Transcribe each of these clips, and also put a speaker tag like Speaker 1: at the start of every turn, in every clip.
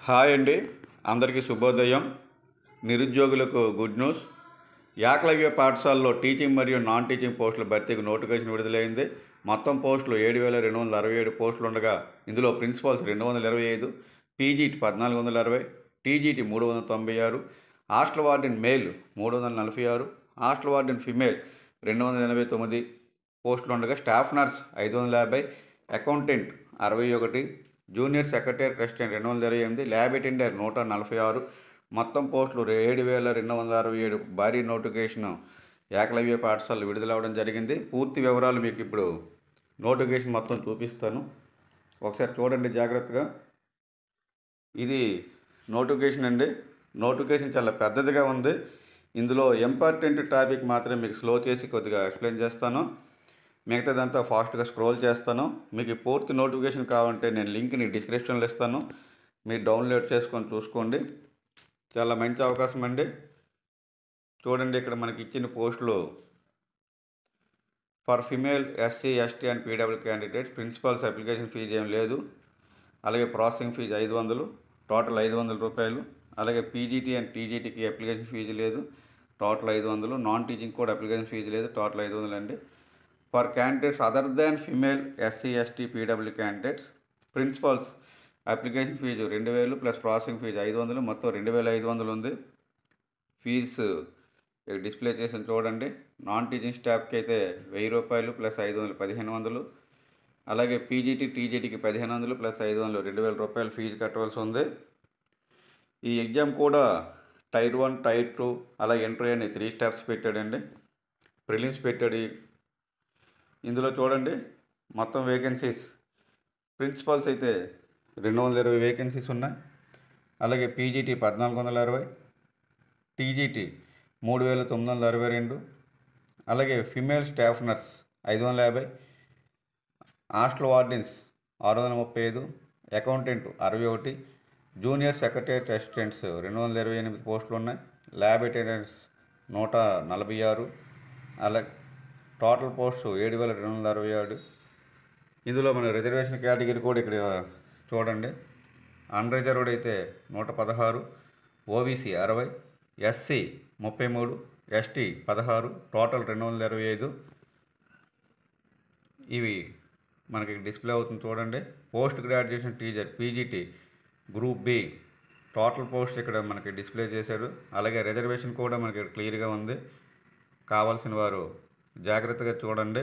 Speaker 1: Hi అండి, అందరికీ శుభోదయం. నిరుద్యోగులకు గుడ్ న్యూస్. ఏకలవ్య పాఠశాలలో టీచింగ్ మరియు నాన్ టీచింగ్ పోస్టుల భర్తీకి నోటిఫికేషన్ విడుదలైంది. మొత్తం పోస్టులు 7,267 పోస్టులు ఉండగా ఇందులో principals 225, PGT 1460, TGT 396, hostel warden male 346, hostel warden female 289 పోస్టులు ఉండగా staff nurse 550, accountant 61, junior secretary assistant 228, lab attender 146, మొత్తం పోస్టులు 7,267 భారీ నోటిఫికేషన్ ఏకలవ్య పాఠశాలలో విడుదలవ్వడం జరిగింది. పూర్తి వివరాలు మీకు ఇప్పుడు నోటిఫికేషన్ మొత్తం చూపిస్తాను, ఒకసారి చూడండి జాగ్రత్తగా. ఇది నోటిఫికేషన్ అండి. నోటిఫికేషన్ చాలా పెద్దదిగా ఉంది. ఇందులో ఇంపార్టెంట్ టాపిక్ మాత్రమే మీకు స్లో చేసి కొద్దిగా ఎక్స్ప్లెయిన్ చేస్తాను, మిగతాదంతా ఫాస్ట్గా స్క్రోల్ చేస్తాను. మీకు పూర్తి నోటిఫికేషన్ కావాలంటే నేను లింక్ని డిస్క్రిప్షన్లో ఇస్తాను, మీరు డౌన్లోడ్ చేసుకొని చూసుకోండి. చాలా మంచి అవకాశం అండి. చూడండి, ఇక్కడ మనకి ఇచ్చిన పోస్టులు for female SC ST and PW candidates. Principals application fee ఏం లేదు, అలాగే ప్రాసెసింగ్ ఫీజు 500, టోటల్ 500 రూపాయలు. అలాగే పీజీటీ అండ్ టీజీటీకి అప్లికేషన్ ఫీజు లేదు, టోటల్ 500. నాన్ టీచింగ్ కూడా అప్లికేషన్ ఫీజు లేదు, టోటల్ 500 అండి. For candidates other than female SC ST PW candidates, principals application fee 2000 plus processing fee 500, మొత్తం 2500 ఉంది. ఫీజు డిస్ప్లే చేసి చూడండి. నాన్ టీచింగ్ స్టాఫ్కి అయితే 1000 రూపాయలు ప్లస్ 500 1500. అలాగే పీజీటీ టీజీటీకి 1500 ప్లస్ 500 2000 రూపాయలు ఫీజు కట్టవలసి ఉంది. ఈ ఎగ్జామ్ కూడా టైర్ 1, టైర్ 2 అలాగే ఇంటర్వ్యూ అని 3 స్టెప్స్ పెట్టాడండి. ప్రిలిమ్స్ పెట్టాడు. ఇందులో చూడండి, మొత్తం వేకెన్సీస్ ప్రిన్సిపల్స్ అయితే 220 వేకెన్సీస్ ఉన్నాయి. అలాగే పీజీటీ 1460, టీజీటీ 3962, అలాగే female staff nurse 550, hostel wardens 635, accountant 61, junior secretary assistants 228 పోస్టులు ఉన్నాయి. ల్యాబ్ అటెండెంట్స్ 146, అలాగే టోటల్ పోస్ట్ 7,267. ఇందులో మన రిజర్వేషన్ కేటగిరీ కూడా ఇక్కడ చూడండి. అన్రిజర్వ్డ్ అయితే 116, ఓబీసీ 60, ఎస్సీ 33, ఎస్టీ 16, టోటల్ 225. ఇవి మనకి డిస్ప్లే అవుతుంది చూడండి. Post graduation teacher PGT group B total post ఇక్కడ మనకి డిస్ప్లే చేశారు. అలాగే రిజర్వేషన్ కూడా మనకి క్లియర్గా ఉంది, కావాల్సిన వారు జాగ్రత్తగా చూడండి.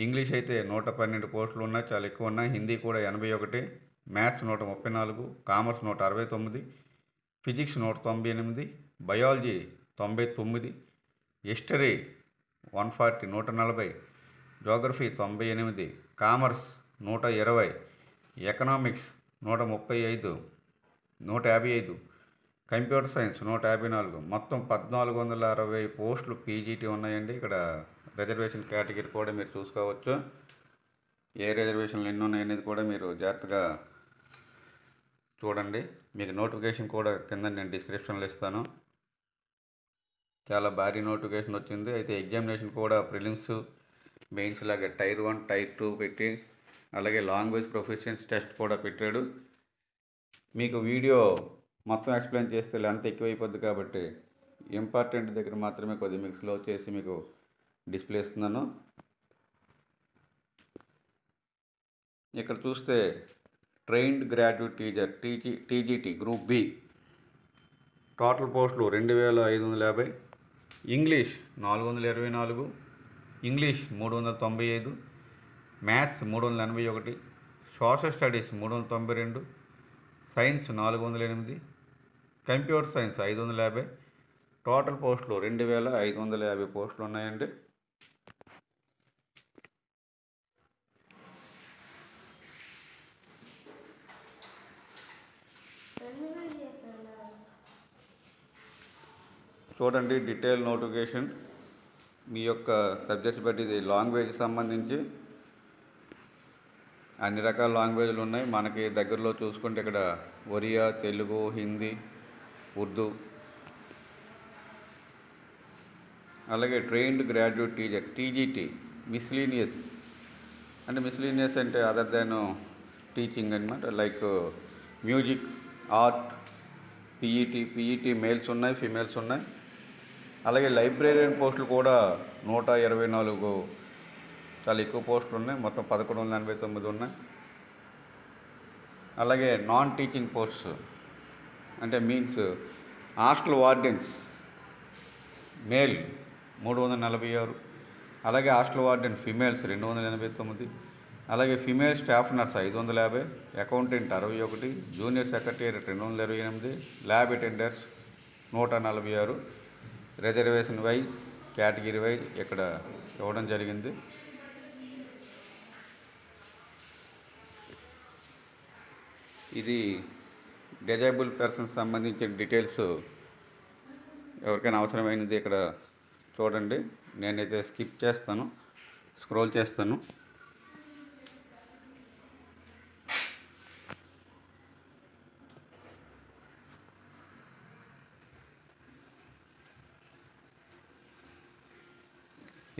Speaker 1: ఇంగ్లీష్ అయితే 112 పోస్టులు ఉన్నాయి, చాలా ఎక్కువ ఉన్నాయి. హిందీ కూడా 81, maths 134, commerce 169, physics 198, biology 99, history 140 140, geography 98, commerce 120, economics 135 155, computer science 154, మొత్తం 1460 పోస్టులు పీజీటీ ఉన్నాయండి. ఇక్కడ రిజర్వేషన్ కేటగిరీ కూడా మీరు చూసుకోవచ్చు, ఏ రిజర్వేషన్లు ఎన్ని ఉన్నాయనేది కూడా మీరు జాగ్రత్తగా చూడండి. మీకు నోటిఫికేషన్ కూడా కింద నేను డిస్క్రిప్షన్లో ఇస్తాను. చాలా భారీ నోటిఫికేషన్ వచ్చింది. అయితే ఎగ్జామినేషన్ కూడా ప్రిలిమ్స్ మెయిన్స్ లాగే టైర్ 1 టైర్ 2 పెట్టి, అలాగే లాంగ్వేజ్ ప్రొఫిషియన్సీ టెస్ట్ కూడా పెట్టాడు. మీకు వీడియో మొత్తం ఎక్స్ప్లెయిన్ చేస్తే లెంత్ ఎక్కువైపోద్ది కాబట్టి ఇంపార్టెంట్ దగ్గర మాత్రమే కొద్దిగా మీకు స్లో చేసి మీకు డిస్ప్లే ఇస్తున్నాను. ఇక్కడ చూస్తే trained graduate teacher TGT group B total పోస్టులు 2550, English 424, English 395, maths 381, social studies 392, science 408, computer science 550. Total పోస్టులు 2550 పోస్టులు ఉన్నాయండి. చూడండి డీటెయిల్ నోటిఫికేషన్. మీ యొక్క సబ్జెక్ట్స్ బట్టి ఇది లాంగ్వేజ్ సంబంధించి అన్ని రకాల లాంగ్వేజ్లు ఉన్నాయి. మనకి దగ్గరలో చూసుకుంటే ఇక్కడ ఒరియా, తెలుగు, హిందీ, ఉర్దూ, అలాగే trained graduate teacher TGT miscellaneous అంటే అదర్ దాన్ టీచింగ్ అనమాట. Like music, art, PET males ఉన్నాయి, ఫీమేల్స్ ఉన్నాయి. అలాగే లైబ్రేరియన్ పోస్టులు కూడా 124 చాలా ఎక్కువ పోస్టులు ఉన్నాయి. మొత్తం 1189 ఉన్నాయి. అలాగే నాన్ టీచింగ్ పోస్ట్స్ అంటే మీన్స్ హాస్టల్ వార్డెన్స్ మేల్ 346, అలాగే హాస్టల్ వార్డెన్ ఫిమేల్స్ 289, అలాగే female staff nurse 550, accountant 61, junior secretariat 228, lab attenders 146, reservation wise category wise ఇక్కడ ఇవ్వడం జరిగింది. ఇది డిజేబుల్ పర్సన్స్ సంబంధించిన డీటెయిల్స్ ఎవరికైనా అవసరమైనది ఇక్కడ చూడండి. నేనైతే స్కిప్ చేస్తాను, స్క్రోల్ చేస్తాను.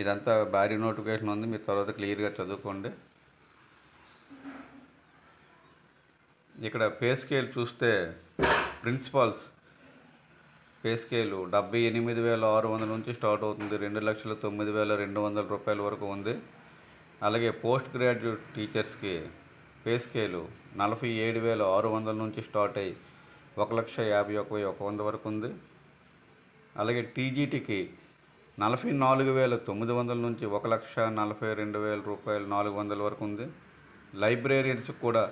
Speaker 1: ఇదంతా భారీ నోటిఫికేషన్ ఉంది, మీరు తర్వాత క్లియర్గా చదువుకోండి. ఇక్కడ పే స్కేల్ చూస్తే ప్రిన్సిపాల్స్ పే స్కేలు 78,600 నుంచి స్టార్ట్ అవుతుంది, 2,09,200 రూపాయల వరకు ఉంది. అలాగే పోస్ట్ గ్రాడ్యుయేట్ టీచర్స్కి పే స్కేలు 47,600 నుంచి స్టార్ట్ అయ్యి 1,51,100 వరకు ఉంది. అలాగే టీజీటీకి 44,900 నుంచి 1,42,000 రూపాయలు 400 వరకు ఉంది. లైబ్రేరియన్స్కి కూడా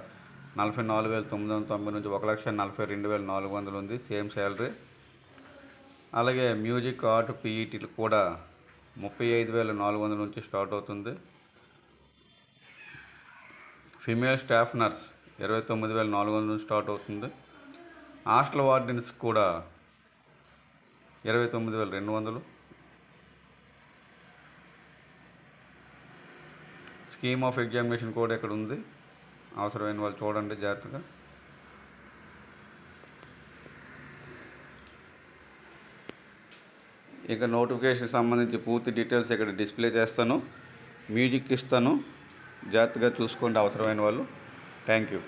Speaker 1: 44,990 నుంచి 1,42,400 ఉంది, సేమ్ శాలరీ. అలాగే మ్యూజిక్, ఆర్ట్, పీఈటీలు కూడా 35,400 నుంచి స్టార్ట్ అవుతుంది. ఫిమేల్ స్టాఫ్ నర్స్ 29,400 నుంచి స్టార్ట్ అవుతుంది. హాస్టల్ వార్డెన్స్ కూడా 29,200. స్కీమ్ ఆఫ్ ఎగ్జామినేషన్ కూడా ఇక్కడ ఉంది, అవసరమైన వాళ్ళు చూడండి జాగ్రత్తగా. ఇక నోటిఫికేషన్ సంబంధించి పూర్తి డీటెయిల్స్ ఇక్కడ డిస్ప్లే చేస్తాను, మ్యూజిక్ ఇస్తాను, జాగ్రత్తగా చూసుకోండి అవసరమైన వాళ్ళు. Thank you.